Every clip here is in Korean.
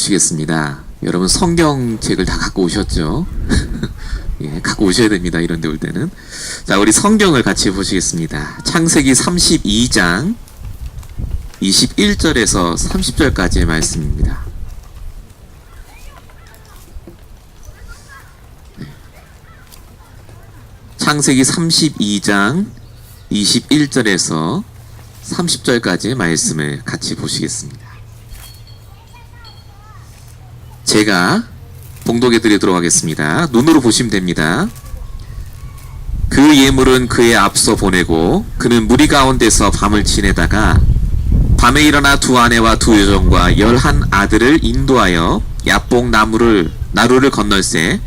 보시겠습니다. 여러분 성경책을 다 갖고 오셨죠? 예, 갖고 오셔야 됩니다. 이런 데 올 때는. 자, 우리 성경을 같이 보시겠습니다. 창세기 32장 21절에서 30절까지의 말씀입니다. 창세기 32장 21절에서 30절까지의 말씀을 같이 보시겠습니다. 제가 봉독해 드리도록 하겠습니다. 눈으로 보시면 됩니다. 그 예물은 그의 앞서 보내고 그는 무리 가운데서 밤을 지내다가 밤에 일어나 두 아내와 두 여종과 11 아들을 인도하여 야복 나루를 건널세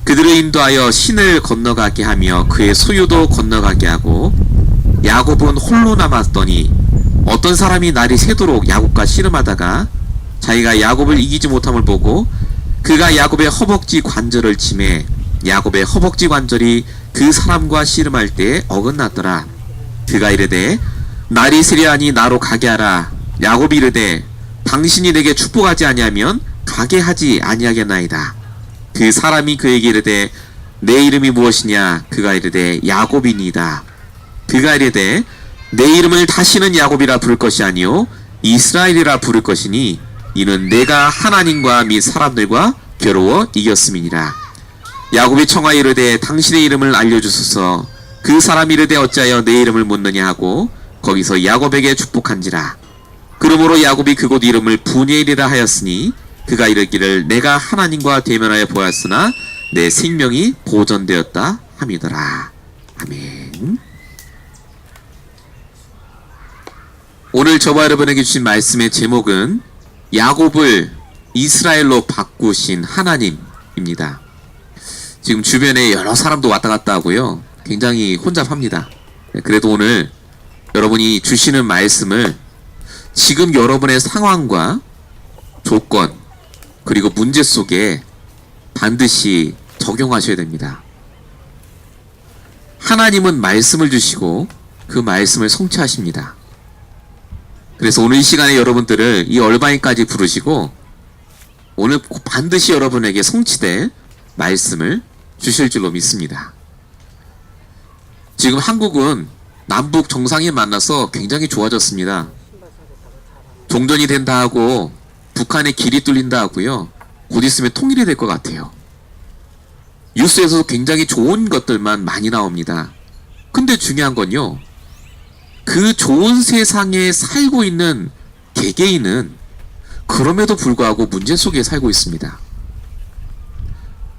그들을 인도하여 신을 건너가게 하며 그의 소유도 건너가게 하고 야곱은 홀로 남았더니 어떤 사람이 날이 새도록 야곱과 씨름하다가 자기가 야곱을 이기지 못함을 보고 그가 야곱의 허벅지 관절을 치매 야곱의 허벅지 관절이 그 사람과 씨름할 때 어긋났더라. 그가 이르되 날이 새려하니 나로 가게 하라. 야곱이 이르되 당신이 내게 축복하지 아니하면 가게 하지 아니하겠나이다. 그 사람이 그에게 이르되 내 이름이 무엇이냐. 그가 이르되 야곱이니이다. 그가 이르되 내 이름을 다시는 야곱이라 부를 것이 아니요 이스라엘이라 부를 것이니 이는 내가 하나님과 및 사람들과 겨루어 이겼음이니라. 야곱이 청하여 이르되 당신의 이름을 알려주소서. 그 사람이 이르되 어찌하여 내 이름을 묻느냐 하고 거기서 야곱에게 축복한지라. 그러므로 야곱이 그곳 이름을 분이엘이라 하였으니 그가 이르기를 내가 하나님과 대면하여 보았으나 내 생명이 보존되었다 함이더라. 아멘. 오늘 저와 여러분에게 주신 말씀의 제목은 야곱을 이스라엘로 바꾸신 하나님입니다. 지금 주변에 여러 사람도 왔다 갔다 하고요. 굉장히 혼잡합니다. 그래도 오늘 여러분이 주시는 말씀을 지금 여러분의 상황과 조건 그리고 문제 속에 반드시 적용하셔야 됩니다. 하나님은 말씀을 주시고 그 말씀을 성취하십니다. 그래서 오늘 이 시간에 여러분들을 이 얼바인까지 부르시고 오늘 반드시 여러분에게 성취될 말씀을 주실 줄로 믿습니다. 지금 한국은 남북 정상이 만나서 굉장히 좋아졌습니다. 종전이 된다 하고 북한의 길이 뚫린다 하고요. 곧 있으면 통일이 될 것 같아요. 뉴스에서도 굉장히 좋은 것들만 많이 나옵니다. 근데 중요한 건요. 그 좋은 세상에 살고 있는 개개인은 그럼에도 불구하고 문제 속에 살고 있습니다.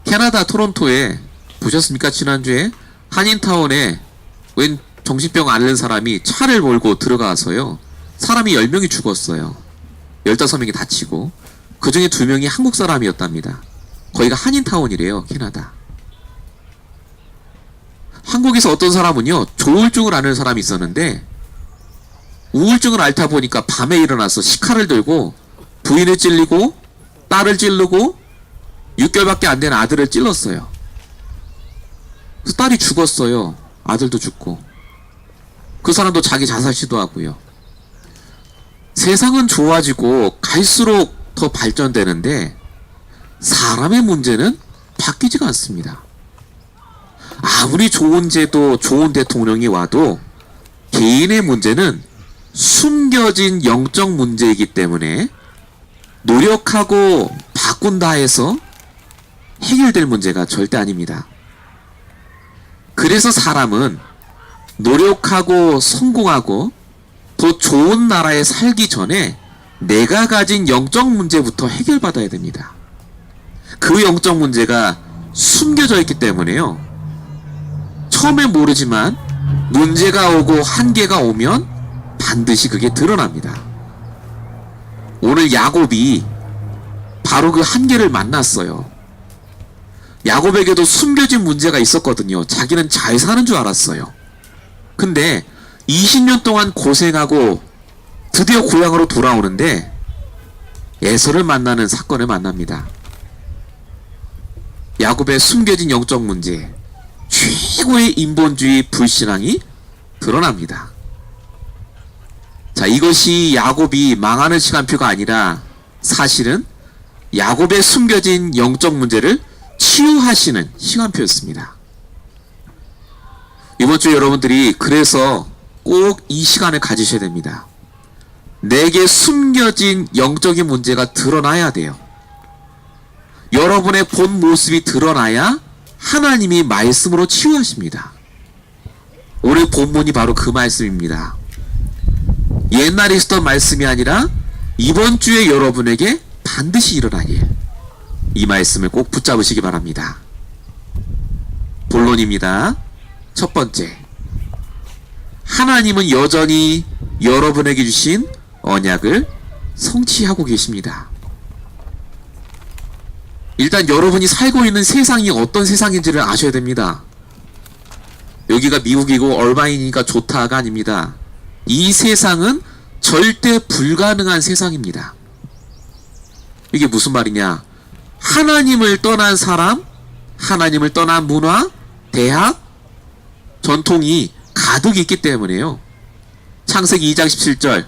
캐나다 토론토에 보셨습니까? 지난주에 한인타운에 웬 정신병 앓는 사람이 차를 몰고 들어가서요. 사람이 10명이 죽었어요. 15명이 다치고 그 중에 2명이 한국 사람이었답니다. 거기가 한인타운이래요. 캐나다. 한국에서 어떤 사람은요. 조울증을 앓는 사람이 있었는데 우울증을 앓다 보니까 밤에 일어나서 시칼을 들고 부인을 찔리고 딸을 찌르고 6개월밖에 안 된 아들을 찔렀어요. 그래서 딸이 죽었어요. 아들도 죽고. 그 사람도 자기 자살 시도하고요. 세상은 좋아지고 갈수록 더 발전되는데 사람의 문제는 바뀌지가 않습니다. 아무리 좋은 제도, 좋은 대통령이 와도 개인의 문제는 숨겨진 영적 문제이기 때문에 노력하고 바꾼다 해서 해결될 문제가 절대 아닙니다. 그래서 사람은 노력하고 성공하고 더 좋은 나라에 살기 전에 내가 가진 영적 문제부터 해결받아야 됩니다. 그 영적 문제가 숨겨져 있기 때문에요. 처음엔 모르지만 문제가 오고 한계가 오면 반드시 그게 드러납니다. 오늘 야곱이 바로 그 한계를 만났어요. 야곱에게도 숨겨진 문제가 있었거든요. 자기는 잘 사는 줄 알았어요. 근데 20년 동안 고생하고 드디어 고향으로 돌아오는데 에서를 만나는 사건을 만납니다. 야곱의 숨겨진 영적 문제, 최고의 인본주의 불신앙이 드러납니다. 자, 이것이 야곱이 망하는 시간표가 아니라 사실은 야곱의 숨겨진 영적 문제를 치유하시는 시간표였습니다. 이번 주 여러분들이 그래서 꼭 이 시간을 가지셔야 됩니다. 내게 숨겨진 영적인 문제가 드러나야 돼요. 여러분의 본 모습이 드러나야 하나님이 말씀으로 치유하십니다. 오늘 본문이 바로 그 말씀입니다. 옛날에 있었던 말씀이 아니라 이번 주에 여러분에게 반드시 일어날 일, 이 말씀을 꼭 붙잡으시기 바랍니다. 본론입니다. 첫 번째, 하나님은 여전히 여러분에게 주신 언약을 성취하고 계십니다. 일단 여러분이 살고 있는 세상이 어떤 세상인지를 아셔야 됩니다. 여기가 미국이고 얼마이니까 좋다가 아닙니다. 이 세상은 절대 불가능한 세상입니다. 이게 무슨 말이냐? 하나님을 떠난 사람, 하나님을 떠난 문화, 대학, 전통이 가득 있기 때문에요. 창세기 2장 17절,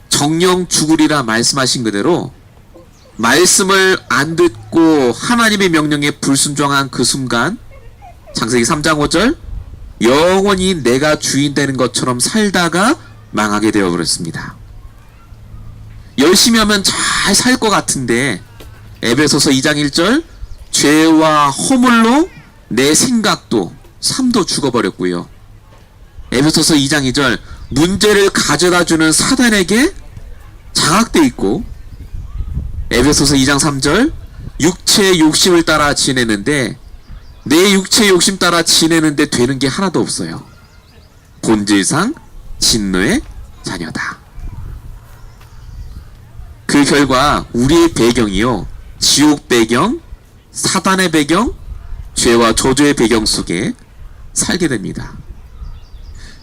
정령 죽으리라 말씀하신 그대로 말씀을 안 듣고 하나님의 명령에 불순종한 그 순간, 창세기 3장 5절, 영원히 내가 주인 되는 것처럼 살다가 망하게 되어버렸습니다. 열심히 하면 잘 살 것 같은데 에베소서 2장 1절, 죄와 허물로 내 생각도 삶도 죽어버렸고요. 에베소서 2장 2절, 문제를 가져다주는 사단에게 장악돼 있고, 에베소서 2장 3절, 육체의 욕심을 따라 지내는데 내 육체의 욕심 따라 지내는데 되는 게 하나도 없어요. 본질상 진노의 자녀다. 그 결과 우리의 배경이요, 지옥 배경, 사단의 배경, 죄와 저주의 배경 속에 살게 됩니다.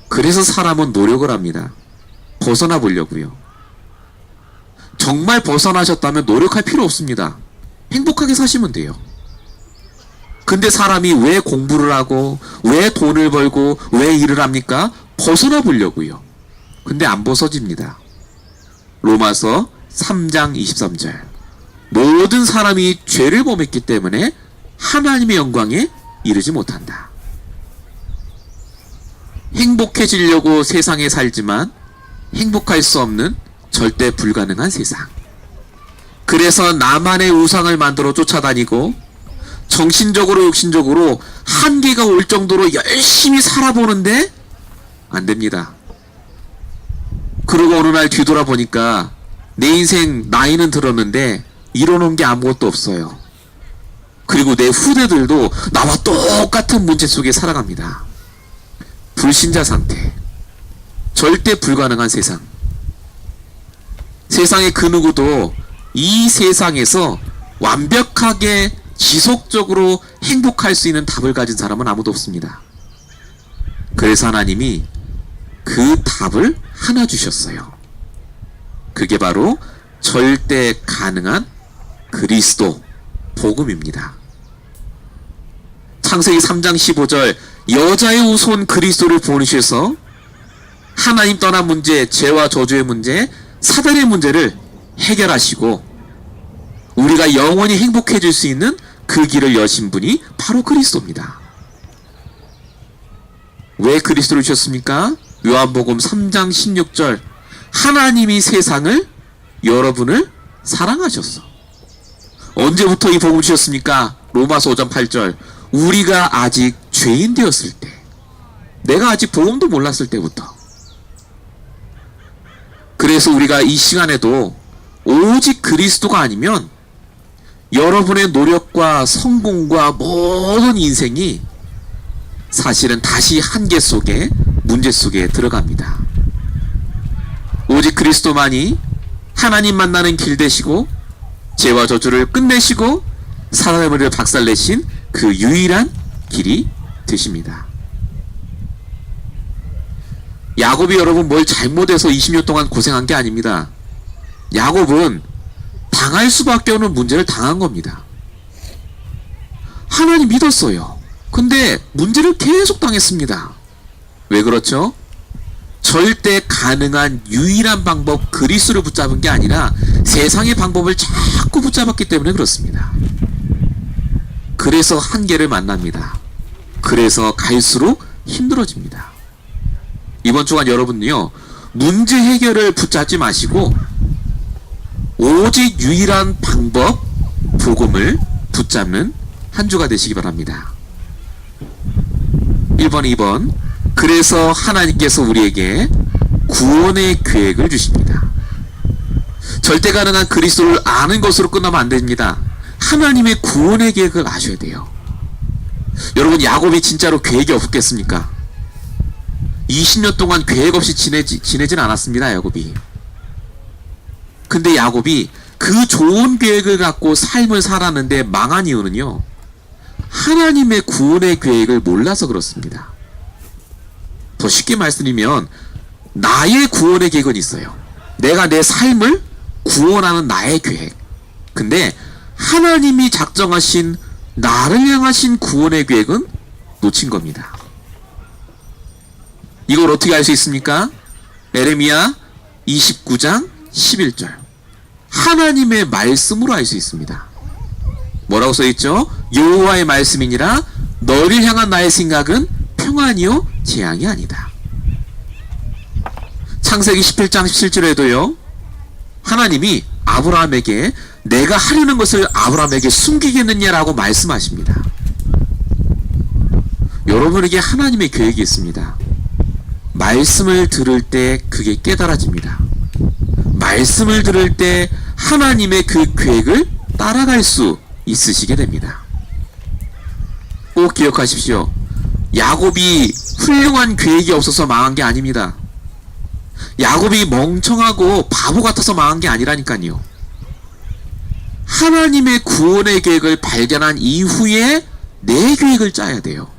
그래서 사람은 노력을 합니다. 벗어나 보려고요. 정말 벗어나셨다면 노력할 필요 없습니다. 행복하게 사시면 돼요. 근데 사람이 왜 공부를 하고, 왜 돈을 벌고, 왜 일을 합니까? 벗어나 보려고요. 근데 안 벗어집니다. 로마서 3장 23절, 모든 사람이 죄를 범했기 때문에 하나님의 영광에 이르지 못한다. 행복해지려고 세상에 살지만 행복할 수 없는 절대 불가능한 세상. 그래서 나만의 우상을 만들어 쫓아다니고 정신적으로 육신적으로 한계가 올 정도로 열심히 살아보는데 안 됩니다. 그러고 어느 날 뒤돌아보니까 내 인생 나이는 들었는데 이뤄놓은 게 아무것도 없어요. 그리고 내 후대들도 나와 똑같은 문제 속에 살아갑니다. 불신자 상태, 절대 불가능한 세상. 세상의 그 누구도 이 세상에서 완벽하게 지속적으로 행복할 수 있는 답을 가진 사람은 아무도 없습니다. 그래서 하나님이 그 답을 하나 주셨어요. 그게 바로 절대 가능한 그리스도 복음입니다. 창세기 3장 15절, 여자의 후손 그리스도를 보내셔서 하나님 떠난 문제, 죄와 저주의 문제, 사단의 문제를 해결하시고 우리가 영원히 행복해질 수 있는 그 길을 여신 분이 바로 그리스도입니다. 왜 그리스도를 주셨습니까? 요한복음 3장 16절, 하나님이 세상을, 여러분을 사랑하셨어. 언제부터 이 복음을 주셨습니까? 로마서 5장 8절, 우리가 아직 죄인 되었을 때, 내가 아직 복음도 몰랐을 때부터. 그래서 우리가 이 시간에도 오직 그리스도가 아니면 여러분의 노력과 성공과 모든 인생이 사실은 다시 한계 속에, 문제 속에 들어갑니다. 오직 그리스도만이 하나님 만나는 길 되시고 죄와 저주를 끝내시고 사단의 머리를 박살내신 그 유일한 길이 되십니다. 야곱이 여러분 뭘 잘못해서 20년 동안 고생한 게 아닙니다. 야곱은 당할 수밖에 없는 문제를 당한 겁니다. 하나님 믿었어요. 근데 문제를 계속 당했습니다. 왜 그렇죠? 절대 가능한 유일한 방법 그리스도를 붙잡은 게 아니라 세상의 방법을 자꾸 붙잡았기 때문에 그렇습니다. 그래서 한계를 만납니다. 그래서 갈수록 힘들어집니다. 이번 주간 여러분요, 문제 해결을 붙잡지 마시고 오직 유일한 방법, 복음을 붙잡는 한 주가 되시기 바랍니다. 1번, 2번. 그래서 하나님께서 우리에게 구원의 계획을 주십니다. 절대 가능한 그리스도를 아는 것으로 끝나면 안 됩니다. 하나님의 구원의 계획을 아셔야 돼요. 여러분, 야곱이 진짜로 계획이 없겠습니까? 20년 동안 계획 없이 지내진 않았습니다, 야곱이. 근데 야곱이 그 좋은 계획을 갖고 삶을 살았는데 망한 이유는요, 하나님의 구원의 계획을 몰라서 그렇습니다. 더 쉽게 말씀드리면 나의 구원의 계획은 있어요. 내가 내 삶을 구원하는 나의 계획. 근데 하나님이 작정하신 나를 향하신 구원의 계획은 놓친 겁니다. 이걸 어떻게 알 수 있습니까? 에레미야 29장 11절. 하나님의 말씀으로 알 수 있습니다. 뭐라고 써있죠? 여호와의 말씀이니라 너를 향한 나의 생각은 평안이요 재앙이 아니다. 창세기 17장 17절에도요, 하나님이 아브라함에게 내가 하려는 것을 아브라함에게 숨기겠느냐라고 말씀하십니다. 여러분에게 하나님의 계획이 있습니다. 말씀을 들을 때 그게 깨달아집니다. 말씀을 들을 때 하나님의 그 계획을 따라갈 수 있으시게 됩니다. 꼭 기억하십시오. 야곱이 훌륭한 계획이 없어서 망한 게 아닙니다. 야곱이 멍청하고 바보 같아서 망한 게 아니라니까요. 하나님의 구원의 계획을 발견한 이후에 내 계획을 짜야 돼요.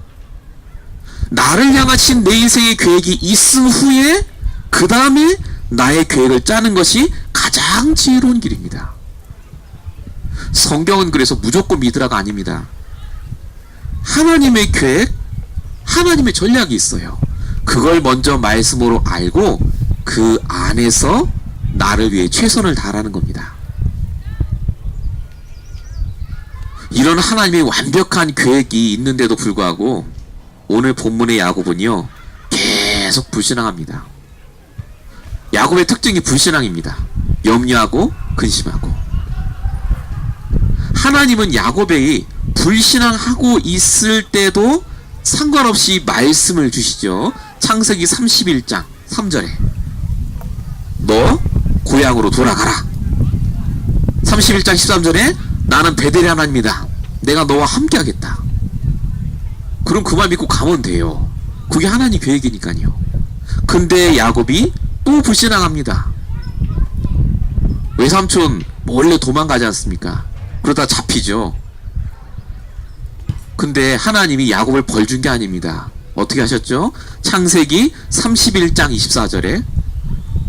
나를 향하신 내 인생의 계획이 있은 후에 그 다음에 나의 계획을 짜는 것이 가장 지혜로운 길입니다. 성경은 그래서 무조건 믿으라가 아닙니다. 하나님의 계획, 하나님의 전략이 있어요. 그걸 먼저 말씀으로 알고 그 안에서 나를 위해 최선을 다하라는 겁니다. 이런 하나님의 완벽한 계획이 있는데도 불구하고 오늘 본문의 야곱은요, 계속 불신앙합니다. 야곱의 특징이 불신앙입니다. 염려하고 근심하고. 하나님은 야곱이 불신앙하고 있을 때도 상관없이 말씀을 주시죠. 창세기 31장 3절에 너 고향으로 돌아가라. 31장 13절에 나는 베델의 하나님이다. 내가 너와 함께 하겠다. 그럼 그 말 믿고 가면 돼요. 그게 하나님 계획이니까요. 근데 야곱이 또 불신앙합니다. 외삼촌 몰래 도망가지 않습니까? 그러다 잡히죠. 근데 하나님이 야곱을 벌 준 게 아닙니다. 어떻게 하셨죠? 창세기 31장 24절에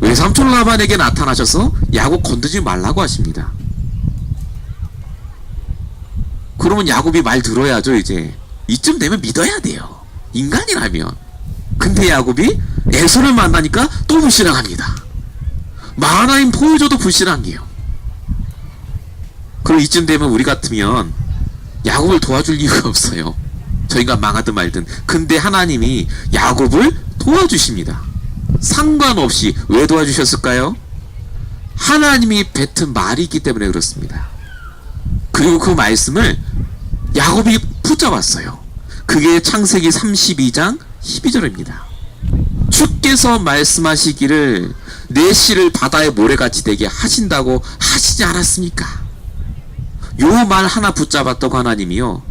외삼촌 라반에게 나타나셔서 야곱 건드지 말라고 하십니다. 그러면 야곱이 말 들어야죠. 이제 이쯤 되면 믿어야 돼요, 인간이라면. 근데 야곱이 에서를 만나니까 또 불신앙합니다. 마하나임 보여줘도 불신앙이에요. 그럼 이쯤 되면 우리 같으면 야곱을 도와줄 이유가 없어요. 저 인간 망하든 말든. 근데 하나님이 야곱을 도와주십니다. 상관없이. 왜 도와주셨을까요? 하나님이 뱉은 말이 있기 때문에 그렇습니다. 그리고 그 말씀을 야곱이 붙잡았어요. 그게 창세기 32장 12절입니다. 주께서 말씀하시기를 내 씨를 바다의 모래같이 되게 하신다고 하시지 않았습니까? 요 말 하나 붙잡았다고 하나님이요,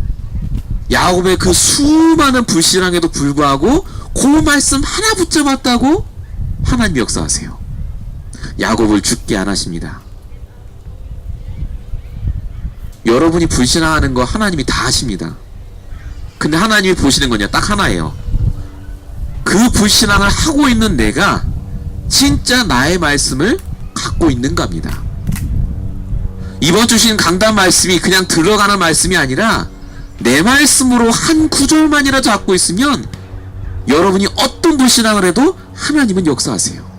야곱의 그 수많은 불신앙에도 불구하고 그 말씀 하나 붙잡았다고 하나님이 역사하세요. 야곱을 죽게 안 하십니다. 여러분이 불신앙하는 거 하나님이 다 아십니다. 근데 하나님이 보시는 건요, 딱 하나예요. 그 불신앙을 하고 있는 내가 진짜 나의 말씀을 갖고 있는가입니다. 이번 주신 강단 말씀이 그냥 들어가는 말씀이 아니라 내 말씀으로 한 구절만이라도 갖고 있으면 여러분이 어떤 불신앙을 해도 하나님은 역사하세요.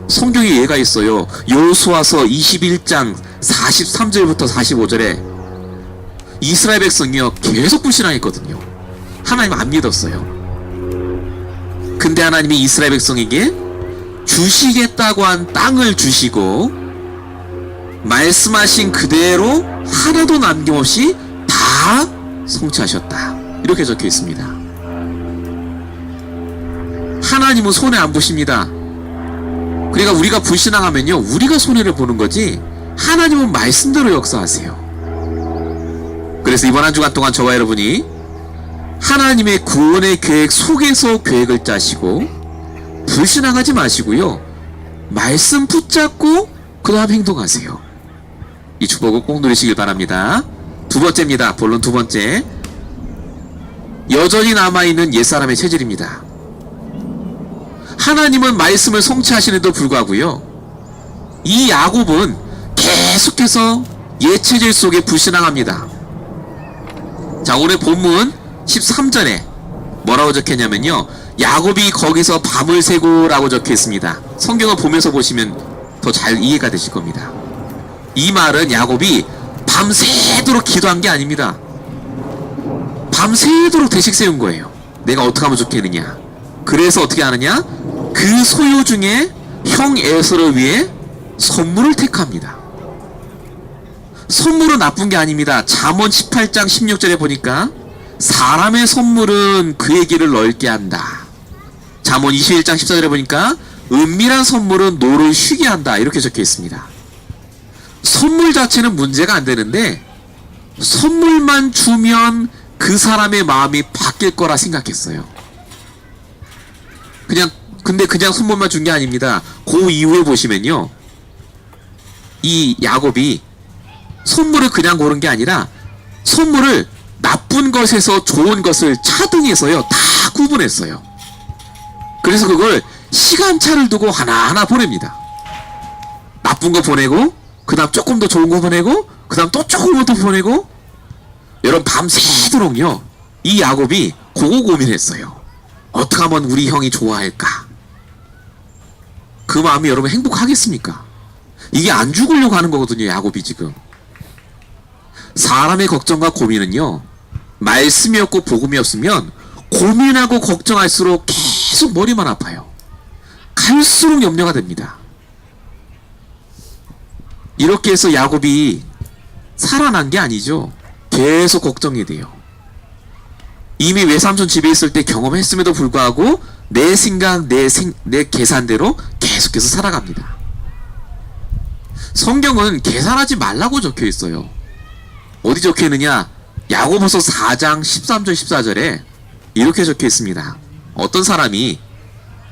성경에 예가 있어요. 여호수아서 21장 43절부터 45절에 이스라엘 백성이요 계속 불신앙했거든요. 하나님 안 믿었어요. 근데 하나님이 이스라엘 백성에게 주시겠다고 한 땅을 주시고 말씀하신 그대로 하나도 남김없이 다 성취하셨다. 이렇게 적혀 있습니다. 하나님은 손해 안 보십니다. 그러니까 우리가 불신앙하면요 우리가 손해를 보는 거지 하나님은 말씀대로 역사하세요. 그래서 이번 한 주간 동안 저와 여러분이 하나님의 구원의 계획 속에서 계획을 짜시고 불신앙하지 마시고요 말씀 붙잡고 그 다음 행동하세요. 이 축복을 꼭 누리시길 바랍니다. 두 번째입니다. 본론 두 번째, 여전히 남아있는 옛사람의 체질입니다. 하나님은 말씀을 성취하시는데도 불구하고요 이 야곱은 계속해서 옛 체질 속에 불신앙합니다. 자, 오늘 본문 13절에 뭐라고 적혀있냐면요 야곱이 거기서 밤을 새고 라고 적혀있습니다. 성경을 보면서 보시면 더 잘 이해가 되실 겁니다. 이 말은 야곱이 밤새도록 기도한 게 아닙니다. 밤새도록 대식 세운 거예요. 내가 어떻게 하면 좋겠느냐. 그래서 어떻게 하느냐, 그 소유 중에 형 에서를 위해 선물을 택합니다. 선물은 나쁜 게 아닙니다. 잠언 18장 16절에 보니까 사람의 선물은 그의 길을 넓게 한다. 잠언 21장 14절에 보니까 은밀한 선물은 노를 쉬게 한다. 이렇게 적혀 있습니다. 선물 자체는 문제가 안 되는데 선물만 주면 그 사람의 마음이 바뀔 거라 생각했어요. 근데 그냥 선물만 준 게 아닙니다. 그 이후에 보시면요 이 야곱이 선물을 그냥 고른 게 아니라 선물을 나쁜 것에서 좋은 것을 차등해서요 다 구분했어요. 그래서 그걸 시간차를 두고 하나하나 보냅니다. 나쁜 거 보내고 그 다음 조금 더 좋은 거 보내고 그 다음 또 조금 더 보내고. 여러분 밤새도록요 이 야곱이 그거 고민했어요. 어떻게 하면 우리 형이 좋아할까. 그 마음이 여러분 행복하겠습니까? 이게 안 죽으려고 하는 거거든요. 야곱이 지금 사람의 걱정과 고민은요 말씀이 없고 복음이 없으면 고민하고 걱정할수록 계속 머리만 아파요. 갈수록 염려가 됩니다. 이렇게 해서 야곱이 살아난 게 아니죠. 계속 걱정이 돼요. 이미 외삼촌 집에 있을 때 경험했음에도 불구하고 내 생각, 내 계산대로 계속해서 살아갑니다. 성경은 계산하지 말라고 적혀 있어요. 어디 적혀 있느냐? 야고보서 4장 13절 14절에 이렇게 적혀 있습니다. 어떤 사람이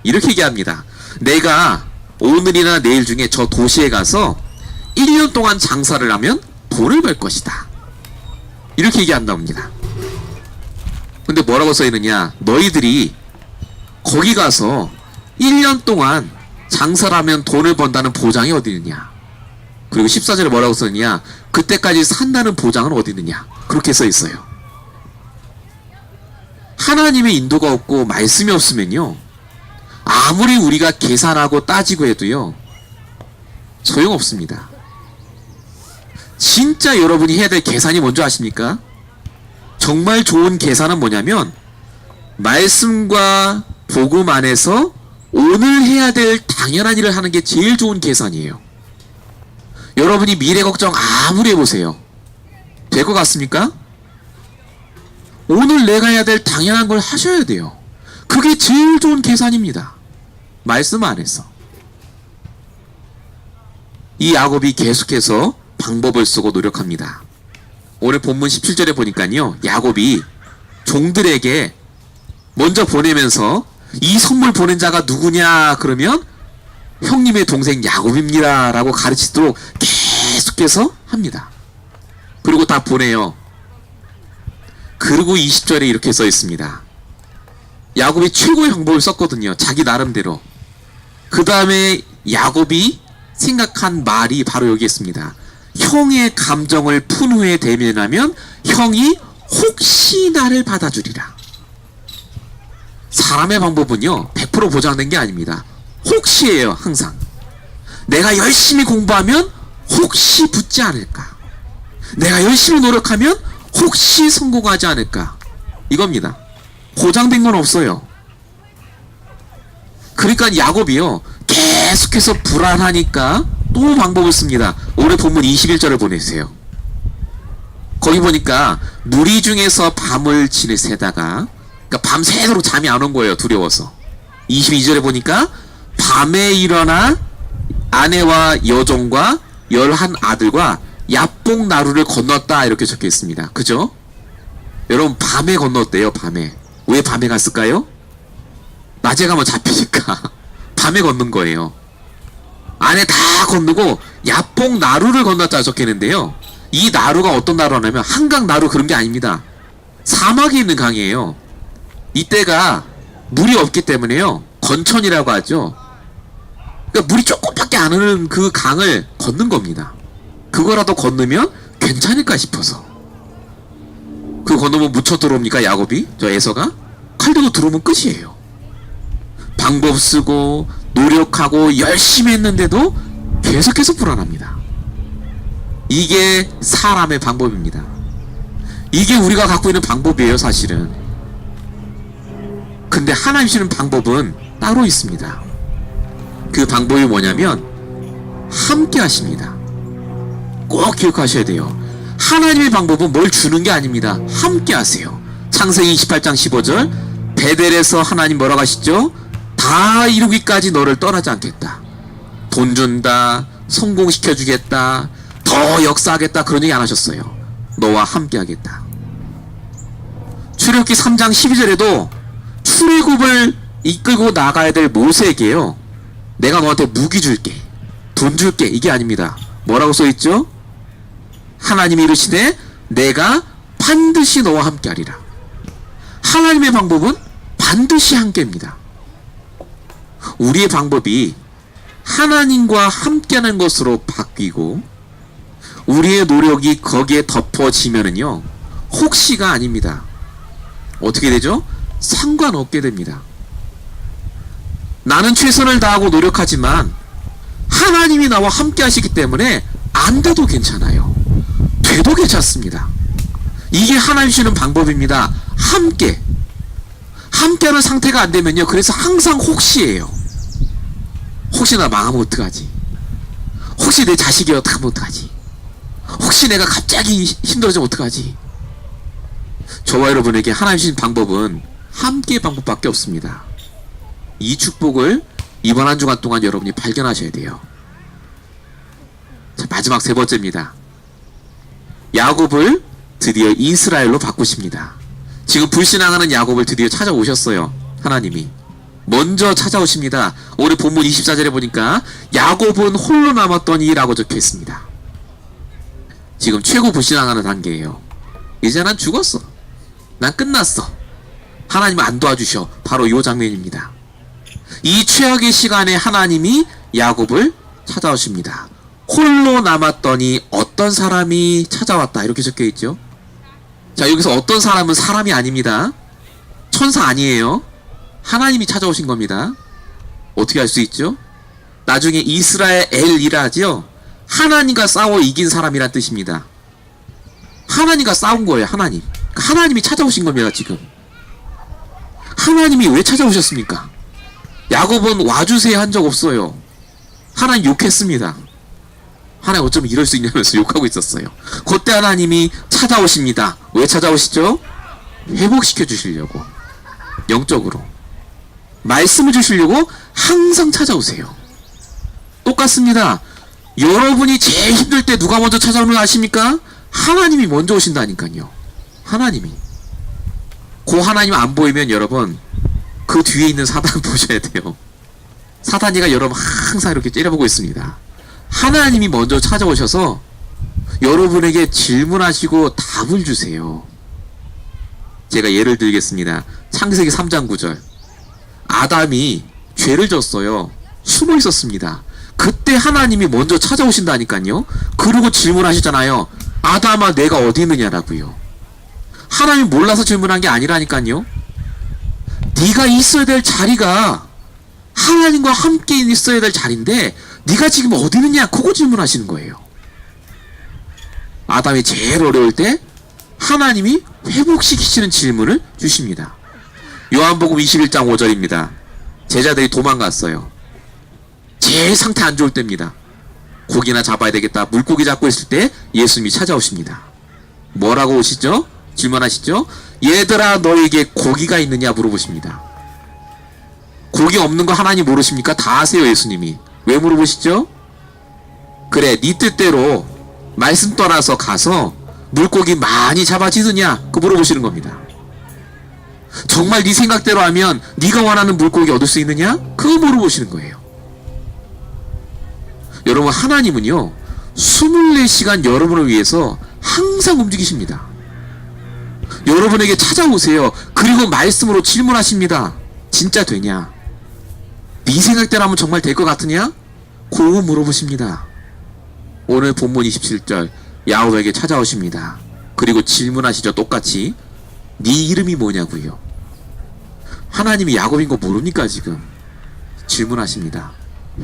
이렇게 얘기합니다. 내가 오늘이나 내일 중에 저 도시에 가서 1년 동안 장사를 하면 돈을 벌 것이다. 이렇게 얘기한답니다. 근데 뭐라고 써있느냐? 너희들이 거기 가서 1년 동안 장사를 하면 돈을 번다는 보장이 어디 있느냐? 그리고 14절에 뭐라고 써있느냐? 그때까지 산다는 보장은 어디 있느냐? 그렇게 써있어요. 하나님의 인도가 없고 말씀이 없으면요 아무리 우리가 계산하고 따지고 해도요 소용없습니다. 진짜 여러분이 해야 될 계산이 뭔지 아십니까? 정말 좋은 계산은 뭐냐면 말씀과 복음 안에서 오늘 해야 될 당연한 일을 하는 게 제일 좋은 계산이에요. 여러분이 미래 걱정 아무리 해보세요. 될 것 같습니까? 오늘 내가 해야 될 당연한 걸 하셔야 돼요. 그게 제일 좋은 계산입니다. 말씀 안에서. 이 야곱이 계속해서 방법을 쓰고 노력합니다. 오늘 본문 17절에 보니까요 야곱이 종들에게 먼저 보내면서 이 선물 보낸 자가 누구냐 그러면 형님의 동생 야곱입니다 라고 가르치도록 계속해서 합니다. 그리고 다 보내요. 그리고 20절에 이렇게 써 있습니다. 야곱이 최고의 방법을 썼거든요. 자기 나름대로. 그 다음에 야곱이 생각한 말이 바로 여기 있습니다. 형의 감정을 푼 후에 대면하면 형이 혹시 나를 받아주리라. 사람의 방법은요 100% 100% 보장된 게 아닙니다. 혹시예요, 항상. 내가 열심히 공부하면 혹시 붙지 않을까? 내가 열심히 노력하면 혹시 성공하지 않을까? 이겁니다. 보장된 건 없어요. 그러니까 야곱이요, 계속해서 불안하니까 또 방법을 씁니다. 올해 본문 21절을 보내세요. 거기 보니까 무리 중에서 밤을 지내세다가, 그러니까 밤새도록 잠이 안 온 거예요, 두려워서. 22절에 보니까 밤에 일어나 아내와 여종과 11 아들과 야복 나루를 건넜다, 이렇게 적혀 있습니다. 그죠? 여러분, 밤에 건넜대요, 밤에. 왜 밤에 갔을까요? 낮에 가면 잡히니까 밤에 건넌 거예요. 안에 다 건너고 야복 나루를 건넜다 적혀 있는데요, 이 나루가 어떤 나루냐면 한강 나루, 그런 게 아닙니다. 사막에 있는 강이에요. 이때가 물이 없기 때문에요, 건천이라고 하죠. 그러니까 물이 조금밖에 안 흐르는 그 강을 건넌 겁니다. 그거라도 건너면 괜찮을까 싶어서. 그거 건너면 묻혀 들어옵니까, 야곱이? 저 에서가? 칼 들고 들어오면 끝이에요. 방법 쓰고 노력하고 열심히 했는데도 계속해서 불안합니다. 이게 사람의 방법입니다. 이게 우리가 갖고 있는 방법이에요, 사실은. 근데 하나님 주시는 방법은 따로 있습니다. 그 방법이 뭐냐면 함께 하십니다. 꼭 기억하셔야 돼요. 하나님의 방법은 뭘 주는 게 아닙니다. 함께 하세요. 창세기 28장 15절, 베델에서 하나님 뭐라고 하시죠? 다 이루기까지 너를 떠나지 않겠다. 돈 준다, 성공시켜 주겠다, 더 역사하겠다, 그런 얘기 안 하셨어요. 너와 함께 하겠다. 출애굽기 3장 12절에도 출애굽을 이끌고 나가야 될 모세에게요, 내가 너한테 무기 줄게, 돈 줄게, 이게 아닙니다. 뭐라고 써있죠? 하나님이 이르시되 내가 반드시 너와 함께 하리라. 하나님의 방법은 반드시 함께입니다. 우리의 방법이 하나님과 함께하는 것으로 바뀌고 우리의 노력이 거기에 덮어지면은요, 혹시가 아닙니다. 어떻게 되죠? 상관없게 됩니다. 나는 최선을 다하고 노력하지만 하나님이 나와 함께 하시기 때문에 안 돼도 괜찮아요. 돼도 괜찮습니다. 이게 하나님 주시는 방법입니다. 함께하는 상태가 안 되면요, 그래서 항상 혹시예요. 혹시 나 망하면 어떡하지? 혹시 내 자식이 어떻게 하면 어떡하지? 혹시 내가 갑자기 힘들어지면 어떡하지? 저와 여러분에게 하나님 주신 방법은 함께의 방법밖에 없습니다. 이 축복을 이번 한 주간 동안 여러분이 발견하셔야 돼요. 자, 마지막 세 번째입니다. 야곱을 드디어 이스라엘로 바꾸십니다. 지금 불신앙하는 야곱을 드디어 찾아오셨어요. 하나님이 먼저 찾아오십니다. 올해 본문 24절에 보니까 야곱은 홀로 남았더니 라고 적혀 있습니다. 지금 최고 불신앙하는 단계예요. 이제 난 죽었어, 난 끝났어, 하나님은 안 도와주셔. 바로 이 장면입니다. 이 최악의 시간에 하나님이 야곱을 찾아오십니다. 홀로 남았더니 어떤 사람이 찾아왔다, 이렇게 적혀 있죠. 자, 여기서 어떤 사람은 사람이 아닙니다. 천사 아니에요. 하나님이 찾아오신 겁니다. 어떻게 알 수 있죠? 나중에 이스라엘 엘이라죠. 하나님과 싸워 이긴 사람이란 뜻입니다. 하나님과 싸운 거예요. 하나님이 찾아오신 겁니다. 지금 하나님이 왜 찾아오셨습니까? 야곱은 와주세요 한 적 없어요. 하나님 욕했습니다. 하나님 어쩌면 이럴 수 있냐면서 욕하고 있었어요. 그때 하나님이 찾아오십니다. 왜 찾아오시죠? 회복시켜 주시려고. 영적으로 말씀을 주시려고 항상 찾아오세요. 똑같습니다. 여러분이 제일 힘들 때 누가 먼저 찾아오는 거 아십니까? 하나님이 먼저 오신다니까요. 하나님이. 그 하나님 안 보이면 여러분 그 뒤에 있는 사단 보셔야 돼요. 사단이가 여러분 항상 이렇게 째려보고 있습니다. 하나님이 먼저 찾아오셔서 여러분에게 질문하시고 답을 주세요. 제가 예를 들겠습니다. 창세기 3장 9절. 아담이 죄를 졌어요. 숨어 있었습니다. 그때 하나님이 먼저 찾아오신다니까요. 그러고 질문하시잖아요. 아담아, 내가 어디 있느냐라고요. 하나님 몰라서 질문한 게 아니라니까요. 네가 있어야 될 자리가 하나님과 함께 있어야 될 자리인데 네가 지금 어디 있느냐? 그거 질문하시는 거예요. 아담이 제일 어려울 때 하나님이 회복시키시는 질문을 주십니다. 요한복음 21장 5절입니다. 제자들이 도망갔어요. 제일 상태 안 좋을 때입니다. 고기나 잡아야 되겠다. 물고기 잡고 있을 때 예수님이 찾아오십니다. 뭐라고 오시죠? 질문하시죠? 얘들아 너에게 고기가 있느냐 물어보십니다. 고기 없는 거 하나님 모르십니까? 다 아세요. 예수님이. 왜 물어보시죠? 그래 네 뜻대로 말씀 떠나서 가서 물고기 많이 잡아지느냐? 그거 물어보시는 겁니다. 정말 네 생각대로 하면 네가 원하는 물고기 얻을 수 있느냐? 그거 물어보시는 거예요. 여러분 하나님은요 24시간 여러분을 위해서 항상 움직이십니다. 여러분에게 찾아오세요. 그리고 말씀으로 질문하십니다. 진짜 되냐? 네 생각대로 하면 정말 될 것 같으냐? 그거 물어보십니다. 오늘 본문 27절 야곱에게 찾아오십니다. 그리고 질문하시죠. 똑같이 네 이름이 뭐냐고요. 하나님이 야곱인 거 모릅니까 지금? 질문하십니다.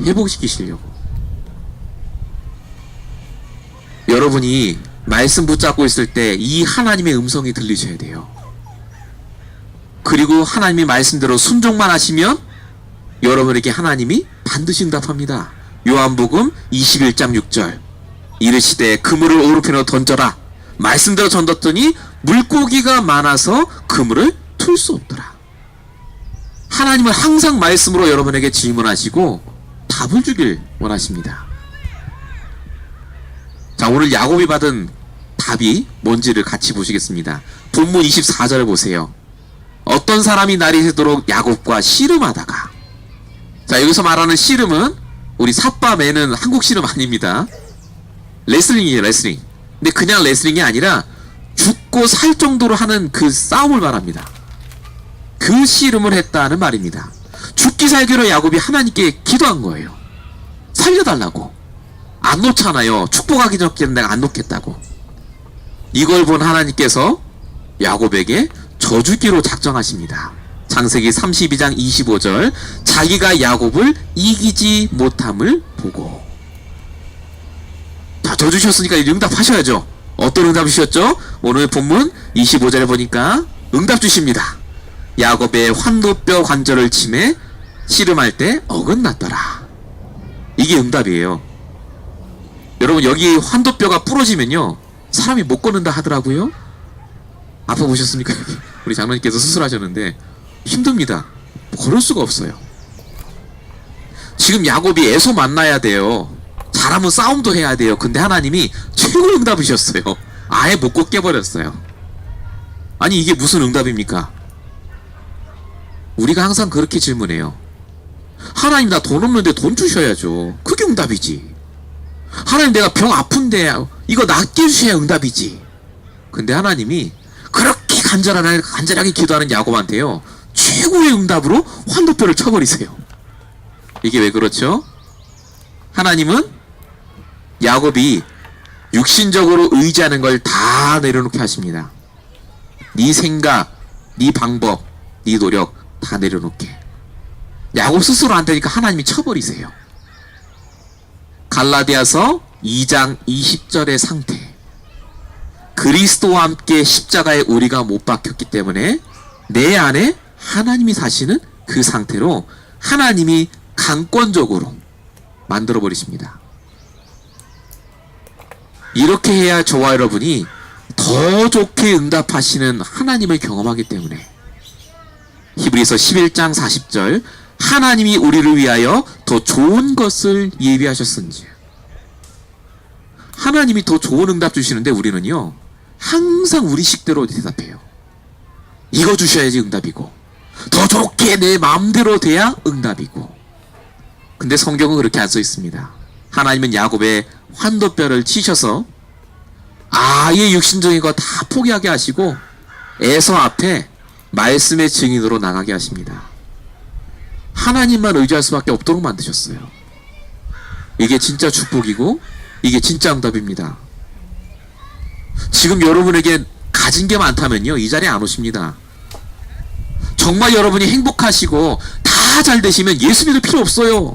회복시키시려고. 여러분이 말씀 붙잡고 있을 때 이 하나님의 음성이 들리셔야 돼요. 그리고 하나님의 말씀대로 순종만 하시면 여러분에게 하나님이 반드시 응답합니다. 요한복음 21장 6절 이르시되 그물을 오른편으로 던져라. 말씀대로 던졌더니 물고기가 많아서 그물을 틀 수 없더라. 하나님은 항상 말씀으로 여러분에게 질문하시고 답을 주길 원하십니다. 자, 오늘 야곱이 받은 답이 뭔지를 같이 보시겠습니다. 본문 24절을 보세요. 어떤 사람이 날이 새도록 야곱과 씨름하다가, 자 여기서 말하는 씨름은 우리 삿바 매는 한국 씨름 아닙니다. 레슬링이에요. 레슬링. 근데 그냥 레슬링이 아니라 죽고 살 정도로 하는 그 싸움을 말합니다. 그 씨름을 했다는 말입니다. 죽기 살기로 야곱이 하나님께 기도한 거예요. 살려달라고. 안 놓잖아요. 축복하기 전에 내가 안 놓겠다고. 이걸 본 하나님께서 야곱에게 저주기로 작정하십니다. 창세기 32장 25절 자기가 야곱을 이기지 못함을 보고. 자, 저주셨으니까 응답하셔야죠. 어떤 응답을 주셨죠? 오늘 본문 25절에 보니까 응답 주십니다. 야곱의 환도뼈 관절을 치매 씨름할 때 어긋났더라. 이게 응답이에요. 여러분 여기 환도뼈가 부러지면요 사람이 못 걷는다 하더라고요. 아파 보셨습니까? 우리 장로님께서 수술하셨는데 힘듭니다. 걸을 수가 없어요. 지금 야곱이 애소 만나야 돼요. 잘하면 싸움도 해야 돼요. 근데 하나님이 최고 응답이셨어요. 아예 못 걷게 버렸어요. 아니 이게 무슨 응답입니까? 우리가 항상 그렇게 질문해요. 하나님 나 돈 없는데 돈 주셔야죠. 그게 응답이지. 하나님 내가 병 아픈데 이거 낫게 해주셔야 응답이지. 근데 하나님이 그렇게 간절하게 기도하는 야곱한테요 최고의 응답으로 환도뼈를 쳐버리세요. 이게 왜 그렇죠? 하나님은 야곱이 육신적으로 의지하는 걸 다 내려놓게 하십니다. 네 생각, 네 방법, 네 노력 다 내려놓게. 야곱 스스로 안 되니까 하나님이 쳐버리세요. 갈라디아서 2장 20절의 상태. 그리스도와 함께 십자가에 우리가 못 박혔기 때문에 내 안에 하나님이 사시는 그 상태로 하나님이 강권적으로 만들어 버리십니다. 이렇게 해야 저와 여러분이 더 좋게 응답하시는 하나님을 경험하기 때문에 히브리서 11장 40절 하나님이 우리를 위하여 더 좋은 것을 예비하셨은지. 하나님이 더 좋은 응답 주시는데 우리는요 항상 우리 식대로 대답해요. 이거 주셔야지 응답이고 더 좋게 내 마음대로 돼야 응답이고. 근데 성경은 그렇게 안 써 있습니다. 하나님은 야곱의 환도뼈를 치셔서 아예 육신적인 거 다 포기하게 하시고 에서 앞에 말씀의 증인으로 나가게 하십니다. 하나님만 의지할 수밖에 없도록 만드셨어요. 이게 진짜 축복이고 이게 진짜 응답입니다. 지금 여러분에게 가진 게 많다면요 이 자리에 안 오십니다. 정말 여러분이 행복하시고 다 다 잘 되시면 예수 믿을 필요 없어요.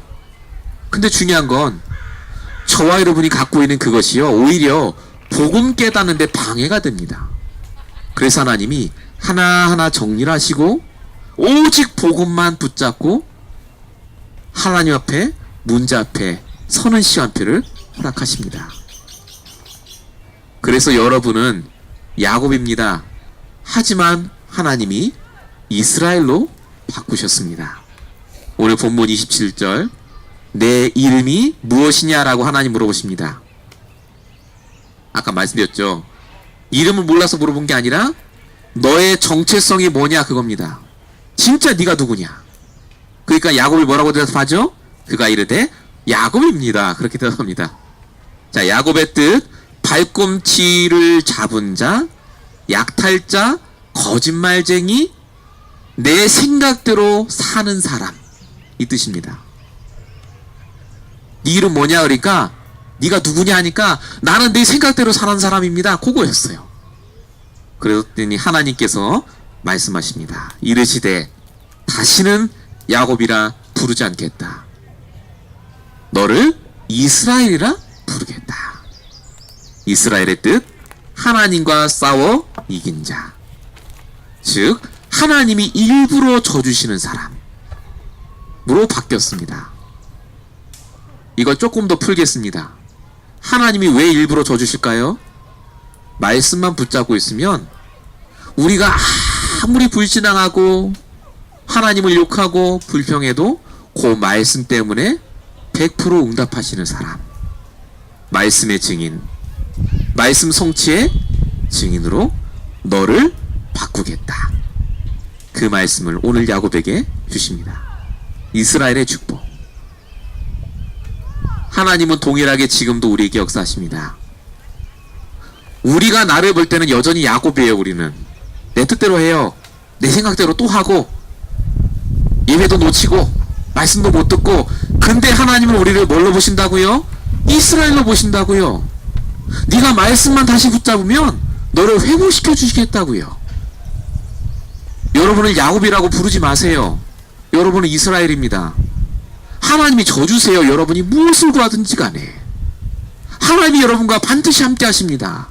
근데 중요한 건 저와 여러분이 갖고 있는 그것이요, 오히려 복음 깨닫는데 방해가 됩니다. 그래서 하나님이 하나하나 정리를 하시고 오직 복음만 붙잡고 하나님 앞에, 문제 앞에 서는 시간표를 허락하십니다. 그래서 여러분은 야곱입니다. 하지만 하나님이 이스라엘로 바꾸셨습니다. 오늘 본문 27절, 내 이름이 무엇이냐라고 하나님 물어보십니다. 아까 말씀드렸죠. 이름을 몰라서 물어본 게 아니라 너의 정체성이 뭐냐 그겁니다. 진짜 네가 누구냐. 그러니까 야곱이 뭐라고 대답하죠? 그가 이르되 야곱입니다. 그렇게 대답합니다. 자, 야곱의 뜻, 발꿈치를 잡은 자, 약탈자, 거짓말쟁이, 내 생각대로 사는 사람, 이 뜻입니다. 네 이름 뭐냐 그러니까 네가 누구냐 하니까 나는 네 생각대로 사는 사람입니다. 그거였어요. 그랬더니 하나님께서 말씀하십니다. 이르시되 다시는 야곱이라 부르지 않겠다. 너를 이스라엘이라 부르겠다. 이스라엘의 뜻, 하나님과 싸워 이긴 자. 즉 하나님이 일부러 져주시는 사람으로 바뀌었습니다. 이걸 조금 더 풀겠습니다. 하나님이 왜 일부러 져주실까요? 말씀만 붙잡고 있으면 우리가 아무리 불신앙하고 하나님을 욕하고 불평해도 그 말씀 때문에 100% 응답하시는 사람, 말씀의 증인, 말씀 성취의 증인으로 너를 바꾸겠다. 그 말씀을 오늘 야곱에게 주십니다. 이스라엘의 축복. 하나님은 동일하게 지금도 우리에게 역사하십니다. 우리가 나를 볼 때는 여전히 야곱이에요. 우리는 내 뜻대로 해요. 내 생각대로 또 하고 예배도 놓치고 말씀도 못 듣고. 근데 하나님은 우리를 뭘로 보신다고요? 이스라엘로 보신다고요. 네가 말씀만 다시 붙잡으면 너를 회복시켜 주시겠다고요. 여러분을 야곱이라고 부르지 마세요. 여러분은 이스라엘입니다. 하나님이 져주세요. 여러분이 무엇을 구하든지 간에 하나님이 여러분과 반드시 함께 하십니다.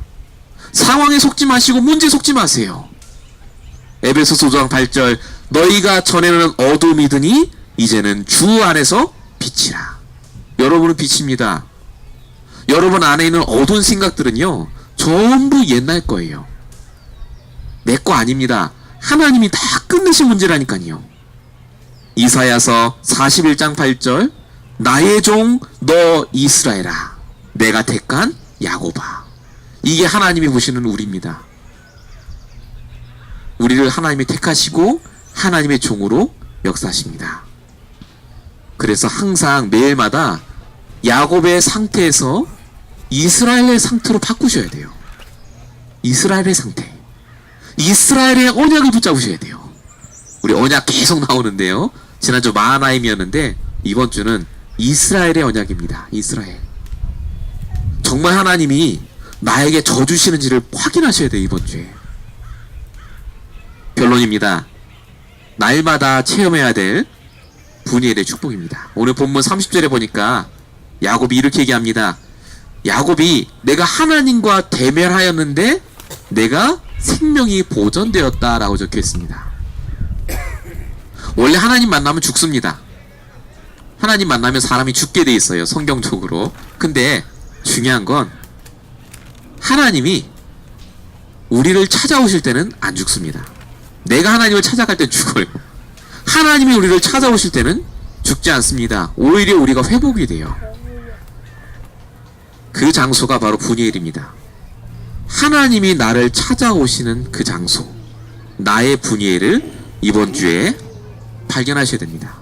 상황에 속지 마시고 문제에 속지 마세요. 에베소서 5장 8절, 너희가 전에는 어둠이더니 이제는 주 안에서 빛이라. 여러분은 빛입니다. 여러분 안에 있는 어두운 생각들은요, 전부 옛날 거예요. 내 거 아닙니다. 하나님이 다 끝내신 문제라니까요. 이사야서 41장 8절, 나의 종 너 이스라엘아, 내가 택한 야곱아. 이게 하나님이 보시는 우리입니다. 우리를 하나님이 택하시고 하나님의 종으로 역사하십니다. 그래서 항상 매일마다 야곱의 상태에서 이스라엘의 상태로 바꾸셔야 돼요. 이스라엘의 상태, 이스라엘의 언약을 붙잡으셔야 돼요. 우리 언약 계속 나오는데요, 지난주 마하나임이었는데 이번 주는 이스라엘의 언약입니다. 이스라엘. 정말 하나님이 나에게 져주시는지를 확인하셔야 돼요. 이번 주에. 결론입니다. 날마다 체험해야 될 분이엘의 축복입니다. 오늘 본문 30절에 보니까 야곱이 이렇게 얘기합니다. 야곱이 내가 하나님과 대면하였는데 내가 생명이 보존되었다 라고 적혀 있습니다. 원래 하나님 만나면 죽습니다. 하나님 만나면 사람이 죽게 돼 있어요, 성경적으로. 근데 중요한 건 하나님이 우리를 찾아오실 때는 안 죽습니다. 내가 하나님을 찾아갈 땐 죽어요. 하나님이 우리를 찾아오실 때는 죽지 않습니다. 오히려 우리가 회복이 돼요. 그 장소가 바로 분이엘입니다. 하나님이 나를 찾아오시는 그 장소, 나의 분이엘을 이번 주에 발견하셔야 됩니다.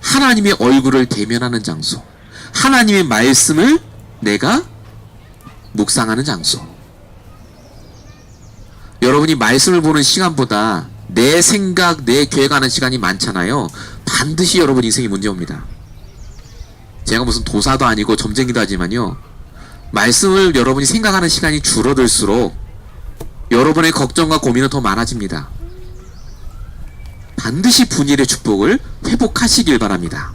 하나님의 얼굴을 대면하는 장소, 하나님의 말씀을 내가 묵상하는 장소. 여러분이 말씀을 보는 시간보다 내 생각, 내 계획하는 시간이 많잖아요. 반드시 여러분 인생이 문제 옵니다. 제가 무슨 도사도 아니고 점쟁이도 하지만요, 말씀을 여러분이 생각하는 시간이 줄어들수록 여러분의 걱정과 고민은 더 많아집니다. 반드시 분일의 축복을 회복하시길 바랍니다.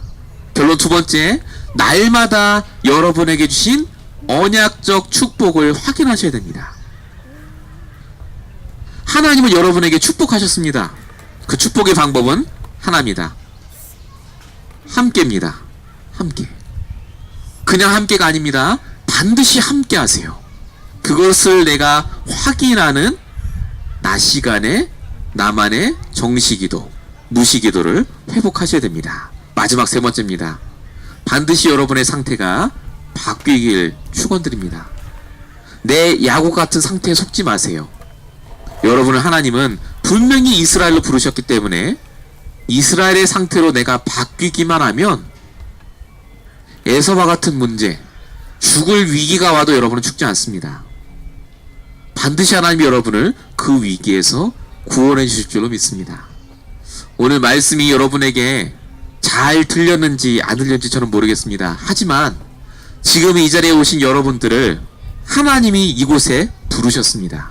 결론 두 번째, 날마다 여러분에게 주신 언약적 축복을 확인하셔야 됩니다. 하나님은 여러분에게 축복하셨습니다. 그 축복의 방법은 하나입니다. 함께입니다. 함께. 그냥 함께가 아닙니다. 반드시 함께 하세요. 그것을 내가 확인하는 낮 시간에 나만의 정시기도, 무시기도를 회복하셔야 됩니다. 마지막 세 번째입니다. 반드시 여러분의 상태가 바뀌길 축원드립니다. 내 야곱 같은 상태에 속지 마세요. 여러분을 하나님은 분명히 이스라엘로 부르셨기 때문에 이스라엘의 상태로 내가 바뀌기만 하면 에서와 같은 문제, 죽을 위기가 와도 여러분은 죽지 않습니다. 반드시 하나님이 여러분을 그 위기에서 구원해 주실 줄로 믿습니다. 오늘 말씀이 여러분에게 잘 들렸는지 안 들렸는지 저는 모르겠습니다. 하지만 지금 이 자리에 오신 여러분들을 하나님이 이곳에 부르셨습니다.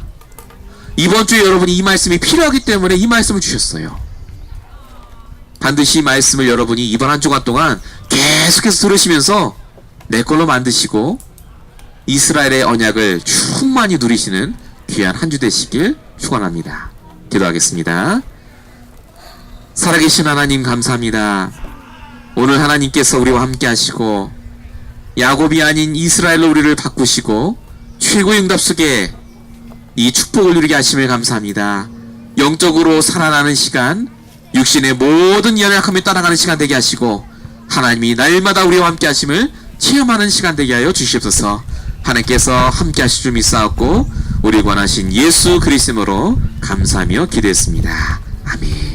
이번 주에 여러분이 이 말씀이 필요하기 때문에 이 말씀을 주셨어요. 반드시 이 말씀을 여러분이 이번 한 주간 동안 계속해서 들으시면서 내 걸로 만드시고 이스라엘의 언약을 충만히 누리시는 귀한 한 주 되시길 축원합니다. 기도하겠습니다. 살아계신 하나님 감사합니다. 오늘 하나님께서 우리와 함께 하시고 야곱이 아닌 이스라엘로 우리를 바꾸시고 최고의 응답 속에 이 축복을 누리게 하심을 감사합니다. 영적으로 살아나는 시간, 육신의 모든 연약함을 따라가는 시간 되게 하시고 하나님이 날마다 우리와 함께 하심을 체험하는 시간 되게 하여 주시옵소서. 하나님께서 함께 하실 줄 믿사옵고 우리 권하신 예수 그리스도로 감사하며 기도했습니다. 아멘.